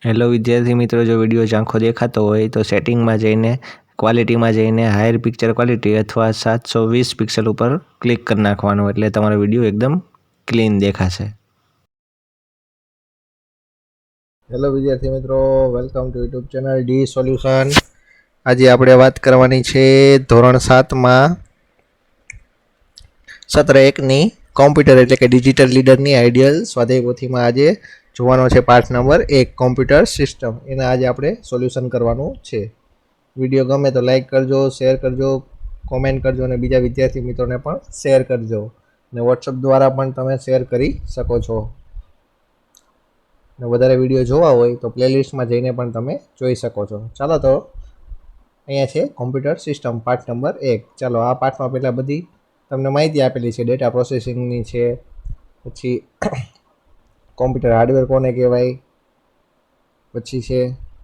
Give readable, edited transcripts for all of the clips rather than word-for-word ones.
Hello વિદ્યાર્થી મિત્રો, જો વિડીયો ઝાંખો દેખાતો હોય તો સેટિંગમાં જઈને ક્વોલિટીમાં જઈને હાયર પિક્ચર ક્વોલિટી અથવા 720 પિક્સલ ઉપર ક્લિક કરી નાખવાનું, એટલે તમારો વિડીયો એકદમ ક્લીન દેખાશે. હેલો વિદ્યાર્થી મિત્રો, welcome to YouTube channel D solution. આજે આપણે વાત કરવાની છે ધોરણ 7માં સત્ર 1ની કોમ્પ્યુટર એટલે કે ડિજિટલ લીડરની આઈડિયલ સ્વાધ્યાય પોથીમાં આજે જોવાનો છે પાઠ નંબર 1 કોમ્પ્યુટર સિસ્ટમ. એના આજે આપણે સોલ્યુશન કરવાનું છે. વિડીયો ગમે તો લાઈક કરજો, શેર કરજો, કોમેન્ટ કરજો અને બીજા વિદ્યાર્થી મિત્રોને પણ શેર કરજો. અને વોટ્સઅપ દ્વારા પણ તમે શેર કરી શકો છો. અને વધારે વિડીયો જોવા હોય તો પ્લેલિસ્ટમાં જઈને પણ તમે જોઈ શકો છો. ચાલો તો અહીંયા છે કોમ્પ્યુટર સિસ્ટમ પાઠ નંબર 1. ચાલો આ પાઠમાં પહેલાં બધી તમને માહિતી આપેલી છે. ડેટા પ્રોસેસિંગની છે, પછી કોમ્પ્યુટર હાર્ડવેર કોને કહેવાય, પછી છે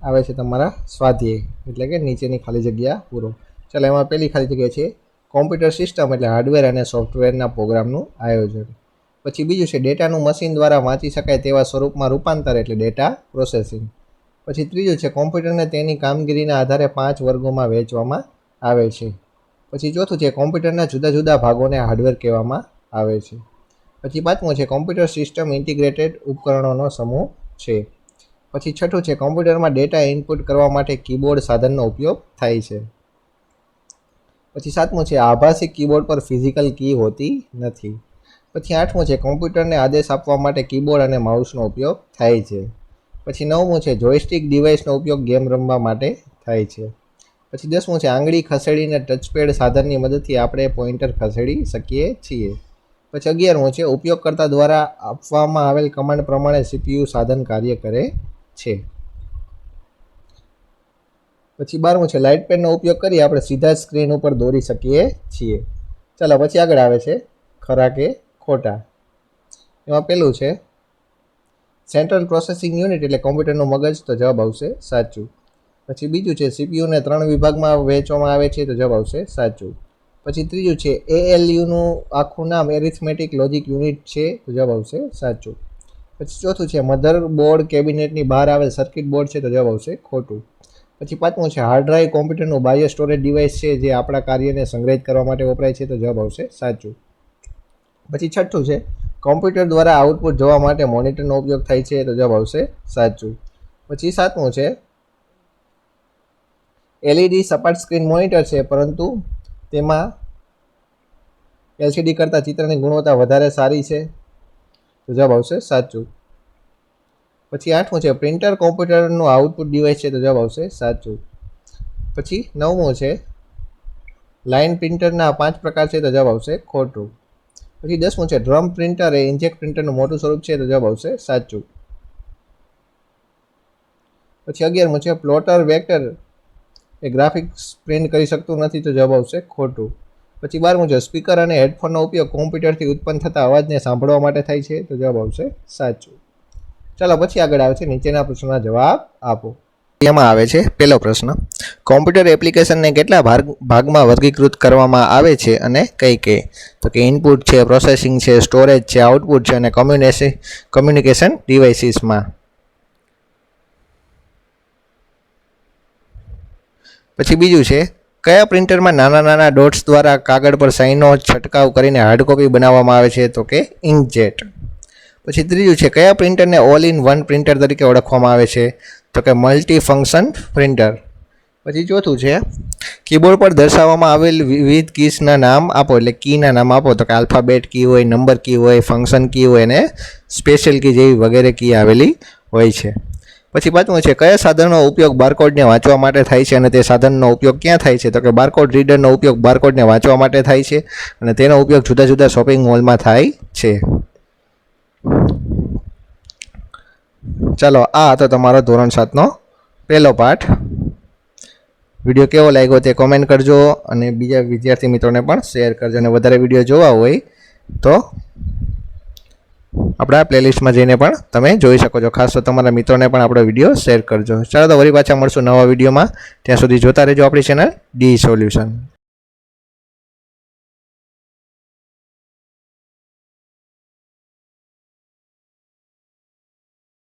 આવે છે તમારા સ્વાધ્યાય એટલે કે નીચેની ખાલી જગ્યા પૂરો. ચાલો એમાં પહેલી ખાલી જગ્યા છે કોમ્પ્યુટર સિસ્ટમ એટલે હાર્ડવેર અને સોફ્ટવેરના પ્રોગ્રામનું આયોજન. પછી બીજું છે ડેટાનું મશીન દ્વારા વાંચી શકાય તેવા સ્વરૂપમાં રૂપાંતર એટલે ડેટા પ્રોસેસિંગ. પછી ત્રીજું છે કોમ્પ્યુટરને તેની કામગીરીના આધારે 5 વર્ગોમાં વહેંચવામાં આવે છે. પછી ચોથું છે કોમ્પ્યુટરના જુદા જુદા ભાગોને હાર્ડવેર કહેવામાં આવે છે. પછી પાંચમું છે કોમ્પ્યુટર સિસ્ટમ ઇન્ટિગ્રેટેડ ઉપકરણોનો સમૂહ છે. પછી છઠ્ઠું છે કોમ્પ્યુટરમાં ડેટા ઇનપુટ કરવા માટે કીબોર્ડ સાધનનો ઉપયોગ થાય છે. પછી સાતમું છે આભાસી કીબોર્ડ પર ફિઝિકલ કી હોતી નથી. પછી આઠમું છે કોમ્પ્યુટરને આદેશ આપવા માટે કીબોર્ડ અને માઉસનો ઉપયોગ થાય છે. પછી નવમું છે જોયસ્ટિક ડિવાઇસનો ઉપયોગ ગેમ રમવા માટે થાય છે. પછી 10મું છે આંગળી ખસેડીને ટચપેડ સાધનની મદદથી આપણે પોઇન્ટર ખસેડી શકીએ છીએ. પછી 11મું છે ઉપયોગકર્તા દ્વારા આપવામાં આવેલ કમાન્ડ પ્રમાણે સીપીયુ સાધન કાર્ય કરે છે. પછી 12મું છે લાઇટ પેનનો ઉપયોગ કરી આપણે સીધા સ્ક્રીન ઉપર દોરી શકીએ છીએ. ચાલો પછી આગળ આવે છે ખરા કે ખોટા. એમાં પહેલું છે સેન્ટ્રલ પ્રોસેસિંગ યુનિટ એટલે કોમ્પ્યુટરનું મગજ, તો જવાબ આવશે સાચું. પછી બીજું છે સીપીયુને 3 વિભાગમાં વહેંચવામાં આવે છે, તો જવાબ આવશે સાચું. પછી ત્રીજું છે એએલયુનું આખું નામ એરિથમેટિક લોજિક યુનિટ છે, તો જવાબ આવશે સાચું. પછી ચોથું છે મધરબોર્ડ કેબિનેટની બહાર આવેલ સર્કિટ બોર્ડ છે, તો જવાબ આવશે ખોટું. પછી પાંચમું છે હાર્ડ ડ્રાઈવ કોમ્પ્યુટરનું બાહ્ય સ્ટોરેજ ડિવાઇસ છે જે આપણા કાર્યને સંગ્રહિત કરવા માટે વપરાય છે, તો જવાબ આવશે સાચું. પછી છઠ્ઠું છે કોમ્પ્યુટર દ્વારા આઉટપુટ જોવા માટે મોનિટરનો ઉપયોગ થાય છે, તો જવાબ આવશે સાચું. પછી સાતમું છે એલઈડી સપાટ સ્ક્રીન મોનિટર છે, પરંતુ તેમાં એલસીડી કરતાં ચિત્રની ગુણવત્તા વધારે સારી છે, તો જવાબ આવશે સાચું. પછી આઠમું છે પ્રિન્ટર કોમ્પ્યુટરનું આઉટપુટ ડિવાઇસ છે, તો જવાબ આવશે સાચું. પછી નવમું છે લાઇન પ્રિન્ટરના 5 પ્રકાર છે, તો જવાબ આવશે ખોટું. પછી 10મું છે ડ્રમ પ્રિન્ટર એ ઇન્જેક્ટ પ્રિન્ટરનું મોટું સ્વરૂપ છે, તો જવાબ આવશે સાચું. પછી 11મું છે પ્લોટર વેક્ટર એ ગ્રાફિક્સ પ્રિન્ટ કરી શકતું નથી, તો જવાબ આવશે ખોટું. પછી 12મું છે સ્પીકર અને હેડફોનનો ઉપયોગ કોમ્પ્યુટરથી ઉત્પન્ન થતા અવાજને સાંભળવા માટે થાય છે, તો જવાબ આવશે સાચું. ચાલો પછી આગળ આવે છે નીચેના પ્રશ્નોના જવાબ આપો. એમાં આવે છે પહેલો પ્રશ્ન કોમ્પ્યુટર એપ્લિકેશનને કેટલા ભાગમાં વર્ગીકૃત કરવામાં આવે છે અને કઈ કઈ? તો કે ઇનપુટ છે, પ્રોસેસિંગ છે, સ્ટોરેજ છે, આઉટપુટ છે અને કમ્યુનિકેશન ડિવાઇસીસમાં. પછી બીજું છે કયા પ્રિન્ટરમાં નાના નાના ડોટ્સ દ્વારા કાગળ પર સાઇનો છંટકાવ કરીને હાર્ડ કોપી બનાવવામાં આવે છે? તો કે ઇન્કજેટ. પછી ત્રીજું છે કયા પ્રિન્ટરને ઓલ ઇન વન પ્રિન્ટર તરીકે ઓળખવામાં આવે છે? તો કે મલ્ટી ફંક્શન પ્રિન્ટર. પછી ચોથું છે કીબોર્ડ પર દર્શાવવામાં આવેલ વિવિધ કીઝના નામ આપો, એટલે કીના નામ આપો. તો કે આલ્ફાબેટ કી હોય, નંબર કી હોય, ફંક્શન કી હોય અને સ્પેશિયલ કી જેવી વગેરે કી આવેલી હોય છે. પછી પાંચમું છે કયા સાધનનો ઉપયોગ બારકોડને વાંચવા માટે થાય છે અને તે સાધનનો ઉપયોગ ક્યાં થાય છે? તો કે બારકોડ રીડરનો ઉપયોગ બારકોડને વાંચવા માટે થાય છે અને તેનો ઉપયોગ જુદા જુદા શોપિંગ મોલમાં થાય છે. ચાલો આ હતો તમારો ધોરણ 7નો પહેલો પાઠ. વિડીયો કેવો લાગ્યો તે કોમેન્ટ કરજો અને બીજા વિદ્યાર્થી મિત્રોને પણ શેર કરજો. અને વધારે વિડીયો જોવા હોય તો આપણા પ્લેલિસ્ટમાં જઈને પણ તમે જોઈ શકો છો. ખાસ તો તમારા મિત્રોને પણ આપણો વિડીયો શેર કરજો. ચાલો તો વળી પાછા મળશું નવા વિડીયોમાં. ત્યાં સુધી જોતા રહેજો આપણી ચેનલ ડી સોલ્યુશન.